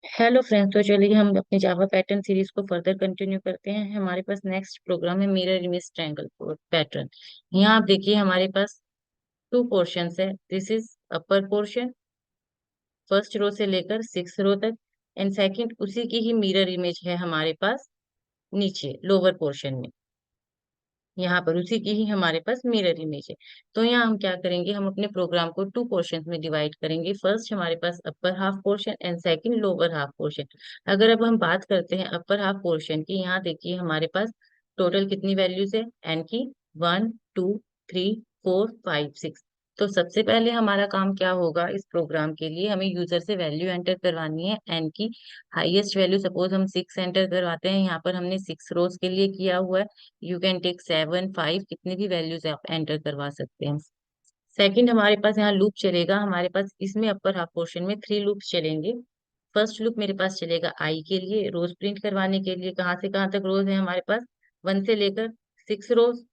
Hello friends, तो चलिए हम अपने जावा पैटर्न सीरीज को फर्दर कंटिन्यू करते हैं। हमारे पास नेक्स्ट प्रोग्राम है मिरर इमेज ट्रायंगल पैटर्न। यहाँ आप देखिए हमारे पास टू पोर्शंस है। This is upper portion, first row से लेकर सिक्स रो तक, एंड सेकंड उसी की ही मिरर इमेज है हमारे पास नीचे लोअर पोर्शन में। यहाँ पर उसी की ही हमारे पास मिरर इमेज है। तो यहाँ हम क्या करेंगे, हम अपने प्रोग्राम को टू पोर्शंस में डिवाइड करेंगे। फर्स्ट हमारे पास upper half portion and second lower half portion. अगर अब हम बात करते हैं अपर हाफ पोर्शन की, यहाँ देखिए हमारे पास टोटल कितनी वैल्यूज है एन की, 1 2 3 4 5 6। तो सबसे पहले हमारा काम क्या होगा, इस प्रोग्राम के लिए हमें यूजर से वैल्यू एंटर करवानी है एन की। हाईएस्ट वैल्यू सपोज हम 6 एंटर करवाते हैं, यहाँ पर हमने 6 रोज के लिए किया हुआ है। यू कैन टेक 7 5, कितनी भी वैल्यूज आप एंटर करवा सकते हैं। सेकंड हमारे पास यहाँ लूप चलेगा। हमारे पास इसमें अपर हाफ पोर्शन में 3 लूप्स चलेंगे। फर्स्ट लूप मेरे पास चलेगा आई के लिए, रोज प्रिंट करवाने के लिए। कहाँ से कहाँ तक रोज है हमारे पास, 1 से लेकर 6 रोज।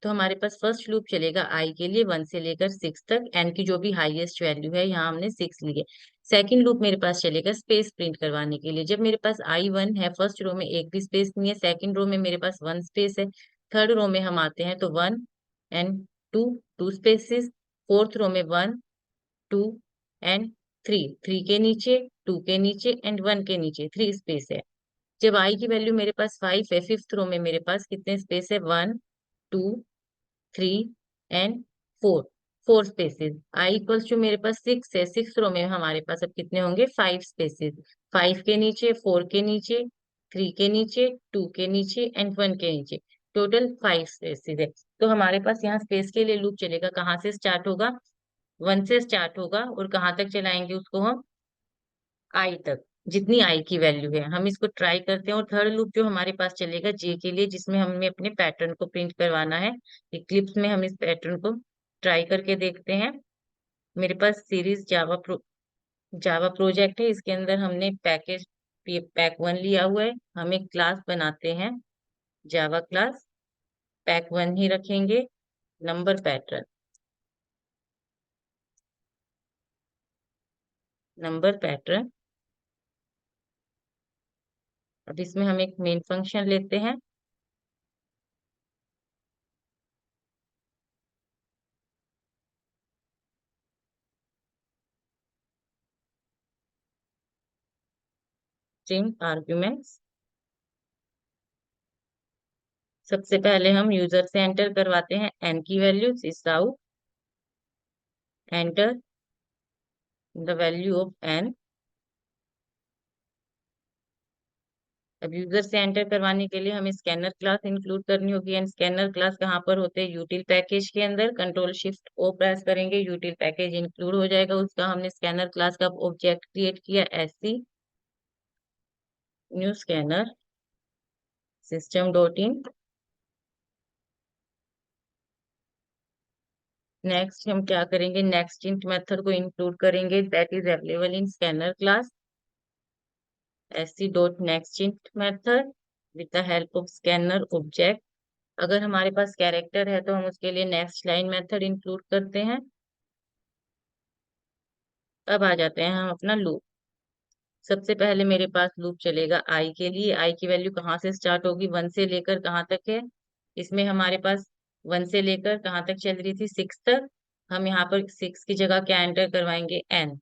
तो हमारे पास फर्स्ट लूप चलेगा आई के लिए 1 से लेकर 6 तक, एन की जो भी हाईएस्ट वैल्यू है, यहाँ हमने 6 ली है। सेकंड लूप मेरे पास चलेगा स्पेस प्रिंट करवाने के लिए। जब मेरे पास I1 है, फर्स्ट रो में एक भी स्पेस नहीं है, सेकंड रो में मेरे पास 1 स्पेस है, थर्ड रो में हम आते हैं तो 1 एंड 2, 2 स्पेसिस, फोर्थ रो में 1 2 एंड 3, 3 के नीचे, 2 के नीचे एंड 1 के नीचे 3 स्पेस है। जब आई की वैल्यू मेरे पास 5 है, फिफ्थ रो में मेरे पास कितने स्पेस है, 1 2 3 and 4, 4 spaces. I equals to मेरे पास 6 है, सिक्स रो में हमारे पास अब कितने होंगे, 5 स्पेसेस। 5 के नीचे, 4 के नीचे, 3 के नीचे, 2 के नीचे एंड 1 के नीचे, टोटल 5 स्पेसेस है। तो हमारे पास यहाँ स्पेस के लिए लूप चलेगा, कहाँ से स्टार्ट होगा, 1 से स्टार्ट होगा और कहाँ तक चलाएंगे उसको हम, आई तक, जितनी आई की वैल्यू है। हम इसको ट्राई करते हैं। और थर्ड लूप जो हमारे पास चलेगा जे के लिए, जिसमें हमें अपने पैटर्न को प्रिंट करवाना है। इक्लिप्स में हम इस पैटर्न को ट्राई करके देखते हैं। मेरे पास सीरीज जावा प्रोजेक्ट है, इसके अंदर हमने पैक 1 लिया हुआ है। हम एक क्लास बनाते हैं, जावा क्लास, पैक 1 ही रखेंगे, नंबर पैटर्न, नंबर पैटर्न। अब इसमें हम एक मेन फंक्शन लेते हैं, स्ट्रिंग आर्ग्यूमेंट्स। सबसे पहले हम यूजर से एंटर करवाते हैं एन की वैल्यू, सिसाउ enter the value of n. अब यूजर से एंटर करवाने के लिए हमें स्कैनर क्लास इंक्लूड करनी होगी। एंड स्कैनर क्लास कहाँ पर होते हैं, यूटिल पैकेज के अंदर। कंट्रोल शिफ्ट ओ प्रेस करेंगे, यूटिल पैकेज इंक्लूड हो जाएगा उसका। हमने स्कैनर क्लास का ऑब्जेक्ट क्रिएट किया, SC new scanner system dot in. Next हम क्या करेंगे, नेक्स्ट इंट मेथड को इंक्लूड करेंगे, that is available in scanner class, sc.nextInt method with the help of scanner object। अगर हमारे पास कैरेक्टर है तो हम उसके लिए नेक्स्ट लाइन मेथड इंक्लूड करते हैं। अब आ जाते हैं हम अपना लूप। सबसे पहले मेरे पास लूप चलेगा आई के लिए। आई की वैल्यू कहाँ से स्टार्ट होगी, 1 से लेकर कहाँ तक है, इसमें हमारे पास 1 से लेकर कहाँ तक चल रही थी, 6 तक। हम यहाँ पर 6 की जगह क्या एंटर करवाएंगे, एन।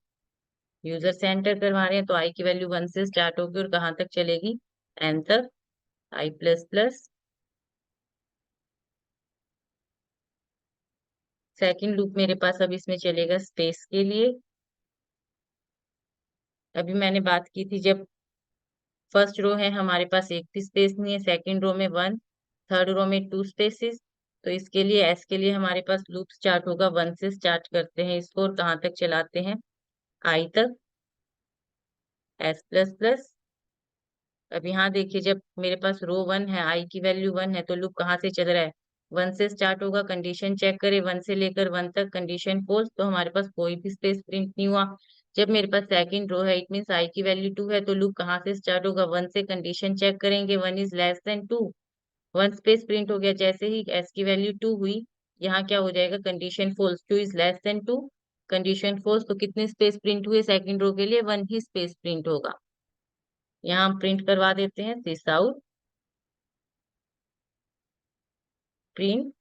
यूजर से एंटर करवा रहे हैं तो आई की वैल्यू 1 से स्टार्ट होगी और कहाँ तक चलेगी, एन तक, I++। सेकंड लूप मेरे पास अब इसमें चलेगा स्पेस के लिए। अभी मैंने बात की थी, जब फर्स्ट रो है हमारे पास एक भी स्पेस नहीं है, सेकंड रो में 1, थर्ड रो में 2 स्पेसेस। तो इसके लिए एस के लिए हमारे पास लूप स्टार्ट होगा, 1 से स्टार्ट करते हैं इसको और कहाँ तक चलाते हैं, आई तक, S++। अब यहाँ देखिए, जब मेरे पास रो 1 है, आई की वैल्यू 1 है, तो लूप कहाँ से चल रहा है, 1 से स्टार्ट होगा। कंडीशन चेक करें, 1 से लेकर 1 तक कंडीशन फॉल्स, तो हमारे पास कोई भी स्पेस प्रिंट नहीं हुआ। जब मेरे पास सेकंड रो है, इट मीन आई की वैल्यू 2 है, तो लूप कहाँ से स्टार्ट होगा, 1 से कंडीशन चेक करेंगे, 1 is less than 2, 1 space print हो गया। जैसे ही एस की वैल्यू 2 हुई, यहाँ क्या हो जाएगा, condition false, 2 is less than 2, condition false. तो कितने स्पेस प्रिंट हुए सेकंड रो के लिए, 1 ही स्पेस प्रिंट होगा। यहाँ हम प्रिंट करवा देते हैं this out, print.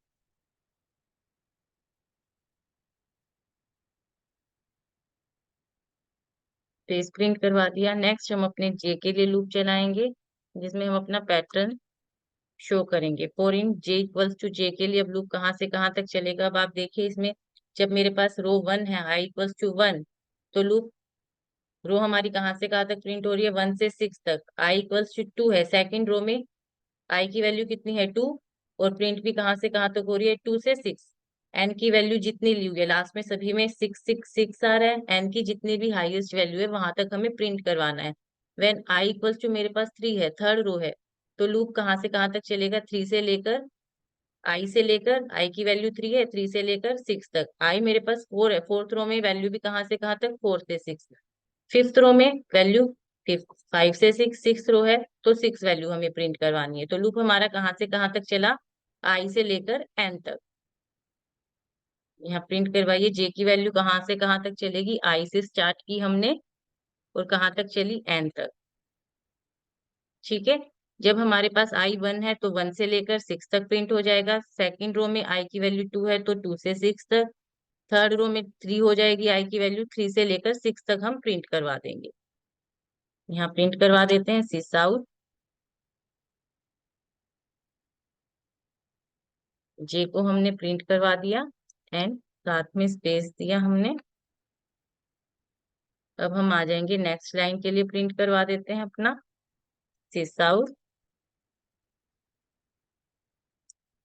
Page print करवा दिया। नेक्स्ट हम अपने जे के लिए लूप चलाएंगे, जिसमें हम अपना पैटर्न शो करेंगे। For in j equals to j के लिए अब लूप कहाँ से कहाँ तक चलेगा, अब आप देखिए इसमें जब मेरे पास रो 1 है, आई इक्वल्स टू 1, तो लूप रो हमारी कहाँ से कहाँ तक प्रिंट हो रही है, 1 से 6 तक। आई इक्वल्स टू 2 है, सेकंड रो में आई की वैल्यू कितनी है 2, और प्रिंट भी कहाँ से कहाँ तक हो रही है 2 से 6। एन की वैल्यू जितनी ली हुई है लास्ट में सभी में 6 6 6 आ रहा है, एन की जितनी भी हाईएस्ट वैल्यू है वहां तक हमें प्रिंट करवाना है। व्हेन आई इक्वल्स टू मेरे पास 3 है, थर्ड रो है, तो लूप कहाँ से कहाँ तक चलेगा, 3 से लेकर आई से लेकर, आई की वैल्यू 3 है, 3 से लेकर 6 तक। आई मेरे पास 4 है, फोर्थ रो में वैल्यू भी कहाँ से कहाँ तक, 4 से 6। फिफ्थ रो में वैल्यू 5 से 6, सिक्स रो है, तो 6 वैल्यू हमें प्रिंट करवानी है। तो लूप हमारा कहाँ से कहाँ तक चला, आई से लेकर एन तक। यहाँ प्रिंट करवाइए, जे की वैल्यू कहाँ से कहाँ तक चलेगी, आई से स्टार्ट की हमने और कहाँ तक चली, एन तक। ठीक है। जब हमारे पास आई 1 है तो 1 से लेकर 6 तक प्रिंट हो जाएगा। सेकंड रो में आई की वैल्यू 2 है तो 2 से 6 तक। थर्ड रो में 3 हो जाएगी, आई की वैल्यू 3 से लेकर 6 तक हम प्रिंट करवा देंगे। यहाँ प्रिंट करवा देते हैं सिस आउट, जे को हमने प्रिंट करवा दिया एंड साथ में स्पेस दिया हमने। अब हम आ जाएंगे नेक्स्ट लाइन के लिए, प्रिंट करवा देते हैं अपना सिस आउट,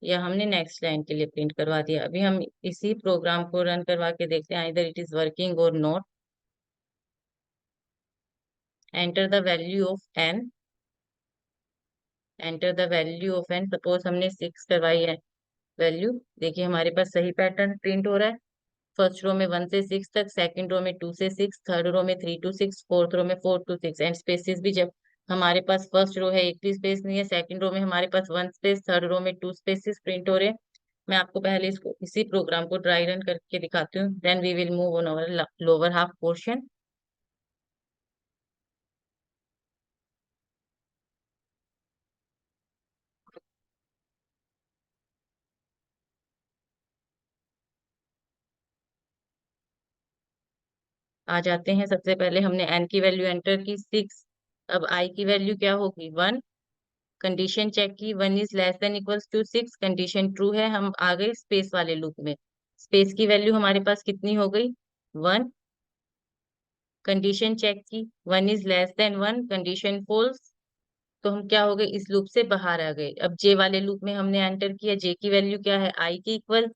या हमने नेक्स्ट लाइन के लिए प्रिंट करवा दिया। अभी हम इसी प्रोग्राम को रन करवा के देखते हैं इधर इट इज वर्किंग और not. Enter the value of N, enter the value of N, suppose हमने 6 करवाई है वैल्यू। देखिए हमारे पास सही पैटर्न प्रिंट हो रहा है। फर्स्ट रो में 1 से 6 तक, सेकंड रो में 2 से 6, थर्ड रो में 3 to 6, फोर्थ रो में 4 to 6। एंड स्पेसेस भी जब हमारे पास फर्स्ट रो है एक भी स्पेस नहीं है, सेकंड रो में हमारे पास 1 स्पेस, थर्ड रो में 2 स्पेसेस प्रिंट हो रहे हैं। मैं आपको पहले इसको इसी प्रोग्राम को ड्राई रन करके दिखाती हूँ, then we will move on our lower half portion. आ जाते हैं, सबसे पहले हमने एन की वैल्यू एंटर की 6। अब आई की वैल्यू क्या होगी 1, कंडीशन चेक की 1 is less than equals to 6, condition true है। हम आ गए स्पेस वाले लूप में, स्पेस की वैल्यू हमारे पास कितनी हो गई 1, कंडीशन चेक की 1 is less than 1, condition false, तो हम क्या हो गए इस लूप से बाहर आ गए। अब जे वाले लूप में हमने एंटर किया, जे की वैल्यू क्या है आई की इक्वल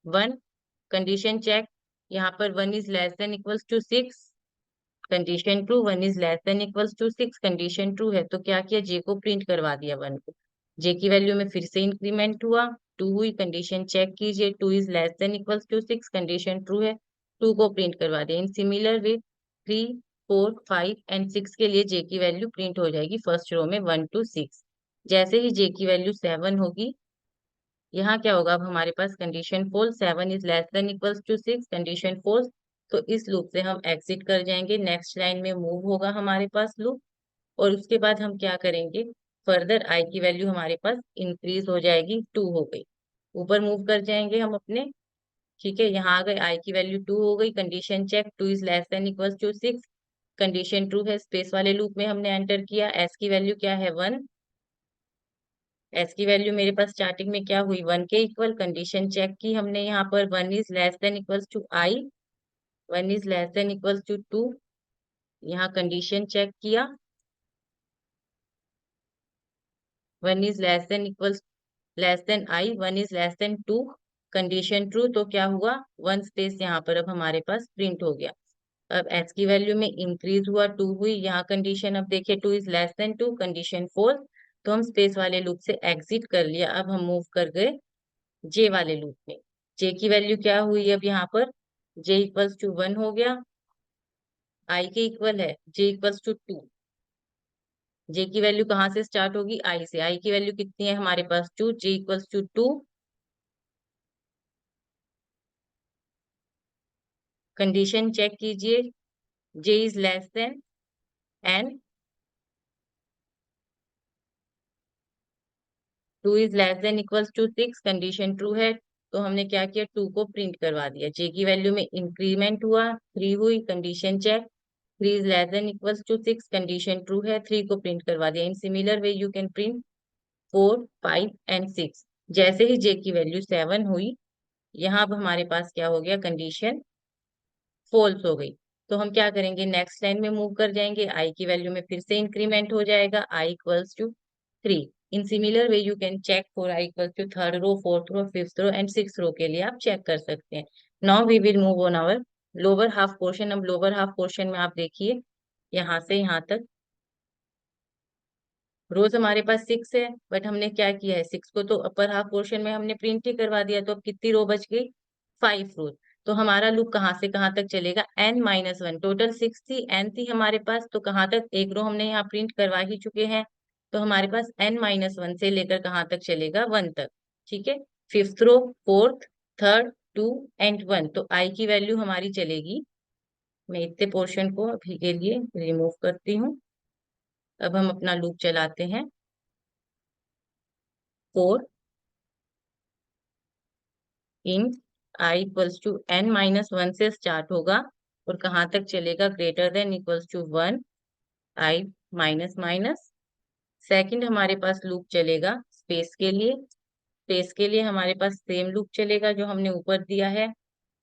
1, कंडीशन चेक, यहाँ पर 1 is less than equals to 6, condition true, 1 is less than equals to 6, condition true है, तो क्या किया जे को प्रिंट करवा दिया 1 को। जे की वैल्यू में फिर से इंक्रीमेंट हुआ, 2 हुई, कंडीशन चेक कीजिए 2 is less than equals to 6, condition true है, 2 को प्रिंट करवा दिया। इन सिमिलर वे 3 4 5 एंड 6 के लिए जे की वैल्यू प्रिंट हो जाएगी फर्स्ट रो में 1 to 6। जैसे ही जे की वैल्यू 7 होगी, यहाँ क्या होगा, अब हमारे पास condition false, 7 is less than equals to 6, condition false, तो इस लूप से हम एग्जिट कर जाएंगे, नेक्स्ट लाइन में मूव होगा हमारे पास लूप। और उसके बाद हम क्या करेंगे, फर्दर आई की वैल्यू हमारे पास इंक्रीज हो जाएगी, 2 हो गई, ऊपर मूव कर जाएंगे हम अपने। ठीक है, यहाँ आ गए, आई की वैल्यू 2 हो गई, condition check 2 is less than equals to 6, condition true है, स्पेस वाले लूप में हमने एंटर किया। एस की वैल्यू क्या है 1, एस की वैल्यू मेरे पास स्टार्टिंग में क्या हुई 1 के इक्वल, कंडीशन चेक की हमने यहाँ पर 1 is less than equals to i, 1 is less than equals to 2, यहाँ कंडीशन चेक किया 1 is less than equals less than i, 1 is less than 2, condition true, तो क्या हुआ 1 स्पेस यहाँ पर अब हमारे पास प्रिंट हो गया। अब एच की वैल्यू में इंक्रीज हुआ 2 हुई, यहाँ कंडीशन अब देखिए 2 इज लेस देन 2, कंडीशन 4, तो हम स्पेस वाले लूप से एग्जिट कर लिया। अब हम मूव कर गए जे वाले लूप में। जे की वैल्यू क्या हुई अब यहाँ पर, जे इक्वल्स टू 1 हो गया, आई के इक्वल है जे इक्वल्स टू 2। जे की वैल्यू कहाँ से स्टार्ट होगी, आई से, आई की वैल्यू कितनी है हमारे पास 2, j equals to 2, condition check कीजिए j is less than n, 2 is less than equals to 6, condition true है, तो हमने क्या किया, 2 को प्रिंट करवा दिया। जे की वैल्यू में इंक्रीमेंट हुआ, 3 हुई, condition check, 3 is less than equals to 6, condition true है, 3 को प्रिंट करवा दिया। In similar way you can print 4, 5 and 6। जैसे ही जे की वैल्यू 7 हुई, यहाँ अब हमारे पास क्या हो गया, कंडीशन फॉल्स हो गई। तो हम क्या करेंगे, नेक्स्ट लाइन में मूव कर जाएंगे, आई की वैल्यू में फिर से इंक्रीमेंट हो जाएगा, i equals to 3। In similar way you can check for i equals to third row, fourth row, fifth row and six row के लिए आप चेक कर सकते हैं। Now we will move on our lower half portion. अब lower half portion में आप देखिए, यहाँ से यहाँ तक रोज हमारे पास 6 है, बट हमने क्या किया है, 6 को तो अपर हाफ पोर्शन में हमने प्रिंट ही करवा दिया, तो अब कितनी रो बच गई, 5 रोज। तो हमारा लूप कहाँ से कहाँ तक चलेगा, n-1, टोटल 6 थी, n थी हमारे पास, तो कहाँ तक, एक रो हमने यहाँ प्रिंट करवा ही चुके हैं, तो हमारे पास n-1 से लेकर कहाँ तक चलेगा, 1 तक। ठीक है, fifth row, fourth, third, 2 and 1, तो आई की वैल्यू हमारी चलेगी, मैं इतने पोर्शन को अभी के लिए रिमूव करती हूँ। अब हम अपना लूप चलाते हैं, 4 इन आई इक्वल्स टू n-1 से स्टार्ट होगा और कहाँ तक चलेगा, greater than equals to 1, i minus minus. Second हमारे पास लूप चलेगा स्पेस के लिए, स्पेस के लिए हमारे पास सेम लूप चलेगा जो हमने ऊपर दिया है।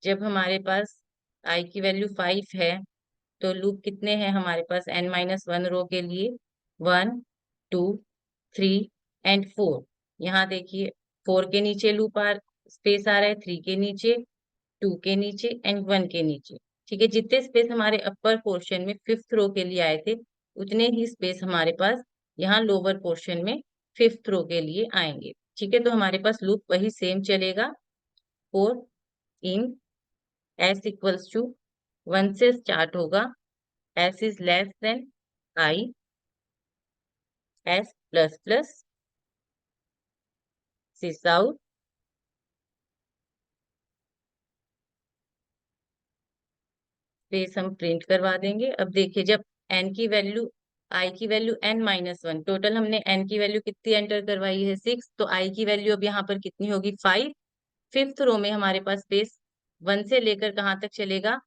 जब हमारे पास आई की वैल्यू 5 है, तो लूप कितने हैं हमारे पास, n-1 रो के लिए, 1, 2, 3 एंड 4। यहाँ देखिए, 4 के नीचे लूप स्पेस आ रहा है, 3 के नीचे, 2 के नीचे एंड 1 के नीचे। ठीक है, जितने स्पेस हमारे अपर पोर्शन में फिफ्थ रो के लिए आए थे, उतने ही स्पेस हमारे पास यहाँ लोअर पोर्शन में फिफ्थ रो के लिए आएंगे। ठीक है, तो हमारे पास लूप वही सेम चलेगा, 4 इन एस इक्वल्स टू 1 से स्टार्ट होगा, s is less than i, s plus plus, सिस आउट, स्पेस हम प्रिंट करवा देंगे। अब देखिए, जब एन की वैल्यू, आई की वैल्यू n-1, टोटल हमने एन की वैल्यू कितनी एंटर करवाई है, 6, तो आई की वैल्यू अब यहाँ पर कितनी होगी, 5। फिफ्थ रो में हमारे पास स्पेस 1 से लेकर कहाँ तक चलेगा,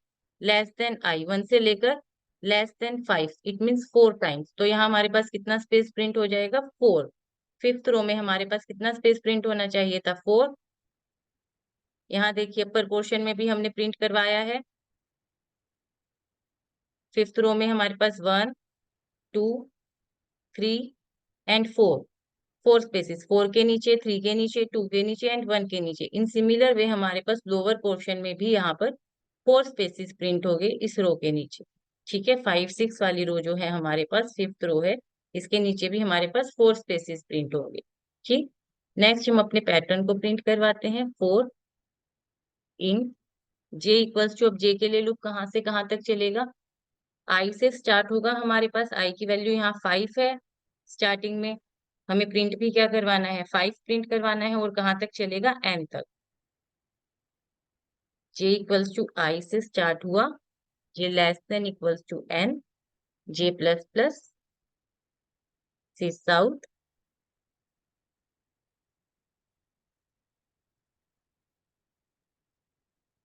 लेस देन आई, 1 से लेकर less than 5, it means 4 times, तो यहाँ हमारे पास कितना स्पेस प्रिंट हो जाएगा, 4। फिफ्थ रो में हमारे पास कितना स्पेस प्रिंट होना चाहिए था, 4। यहाँ देखिए, अपर पोर्शन में भी हमने प्रिंट करवाया है, फिफ्थ रो में हमारे पास 1, 2, 3 एंड 4, 4 स्पेसिस, 4 के नीचे, 3 के नीचे, 2 के नीचे एंड 1 के नीचे। इन सिमिलर वे हमारे पास लोअर पोर्शन में भी यहाँ पर 4 स्पेसिस प्रिंट हो गए इस रो के नीचे। ठीक है, 5, 6 वाली रो जो है हमारे पास, फिफ्थ रो है, इसके नीचे भी हमारे पास 4 स्पेसिस प्रिंट हो गए। ठीक, नेक्स्ट हम अपने पैटर्न को प्रिंट करवाते हैं, 4 इन जे इक्वल्स टू, अब जे के लिए लूप कहाँ से कहाँ तक चलेगा, आई से स्टार्ट होगा, हमारे पास आई की वैल्यू यहाँ 5 है स्टार्टिंग में, हमें प्रिंट भी क्या करवाना है, 5 प्रिंट करवाना है, और कहाँ तक चलेगा, एन तक। जे इक्वल्स टू आई से स्टार्ट हुआ, j less than equals to n, j plus plus, sis out,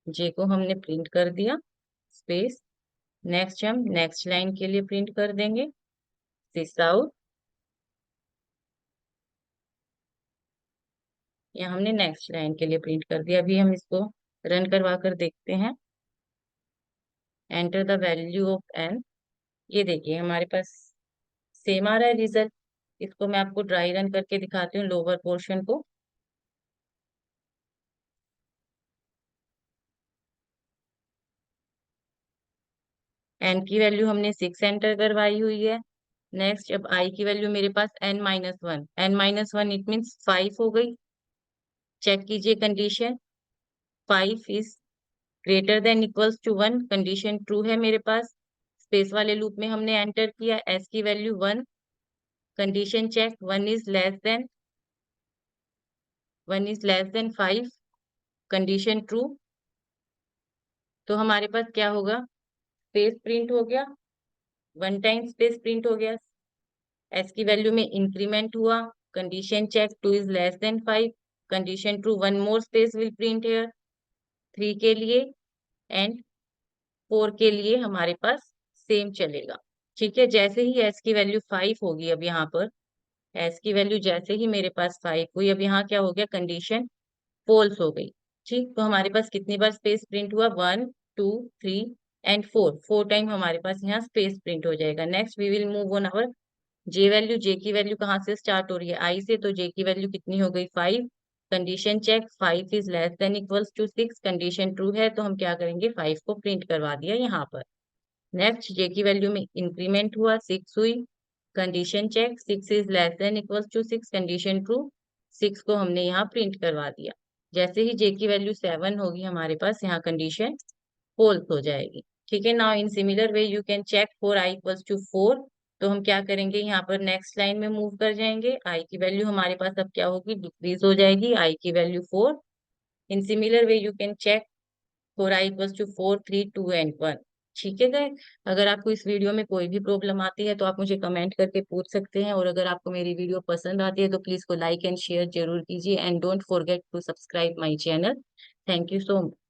j को हमने प्रिंट कर दिया, स्पेस। नेक्स्ट हम नेक्स्ट लाइन के लिए प्रिंट कर देंगे, सिस आउट, या हमने नेक्स्ट लाइन के लिए प्रिंट कर दिया। अभी हम इसको रन करवा कर देखते हैं, enter the value of n, ये देखिए हमारे पास सेम आ रहा है रिजल्ट। इसको मैं आपको ड्राई रन करके दिखाती हूँ, लोअर पोर्शन को। एन की वैल्यू हमने 6 एंटर करवाई हुई है। नेक्स्ट, अब आई की वैल्यू मेरे पास n-1, n-1 इट मीन्स 5 हो गई। चेक कीजिए condition, 5 is greater than equals to 1, condition true है मेरे पास। स्पेस वाले लूप में हमने एंटर किया, एस की value 1, condition check, 1 is less than 5, condition true. तो हमारे पास क्या होगा, स्पेस प्रिंट हो गया, 1 टाइम स्पेस प्रिंट हो गया, एस की वैल्यू में इंक्रीमेंट हुआ, condition check 2 is less than 5, condition true, one more space will print here 3 के लिए, एंड 4 के लिए हमारे पास सेम चलेगा। ठीक है, जैसे ही एस की वैल्यू 5 होगी, अब यहाँ पर एस की वैल्यू जैसे ही मेरे पास 5 हुई, अब यहाँ क्या हो गया, कंडीशन फॉल्स हो गई। ठीक, तो हमारे पास कितनी बार स्पेस प्रिंट हुआ, 1 2 3 एंड 4, 4 टाइम हमारे पास यहाँ स्पेस प्रिंट हो जाएगा। Next we will move on our j value. J की वैल्यू कहाँ से स्टार्ट हो रही है, आई से, तो जे की वैल्यू कितनी हो गई, 5। Condition check 5 is less than equals to 6, condition true है, तो हम क्या करेंगे, 5 को प्रिंट करवा दिया यहाँ पर। नेक्स्ट जे की वैल्यू में इंक्रीमेंट हुआ, 6 हुई, condition check 6 is less than equals to 6, condition true, 6 को हमने यहाँ प्रिंट करवा दिया। जैसे ही जे की वैल्यू 7 होगी हमारे पास, यहाँ कंडीशन फॉल्स हो जाएगी। ठीक है, now in similar way you can check for i equals to 4। तो हम क्या करेंगे, यहाँ पर नेक्स्ट लाइन में मूव कर जाएंगे, आई की वैल्यू हमारे पास अब क्या होगी, डिक्रीज हो जाएगी, आई की value 4। In similar way you can check for i equals to 4 3 2 and 1। ठीक है गाइस, अगर आपको इस वीडियो में कोई भी प्रॉब्लम आती है तो आप मुझे कमेंट करके पूछ सकते हैं, और अगर आपको मेरी वीडियो पसंद आती है तो प्लीज को लाइक एंड शेयर जरूर कीजिए, and don't forget to subscribe my channel. Thank you so much.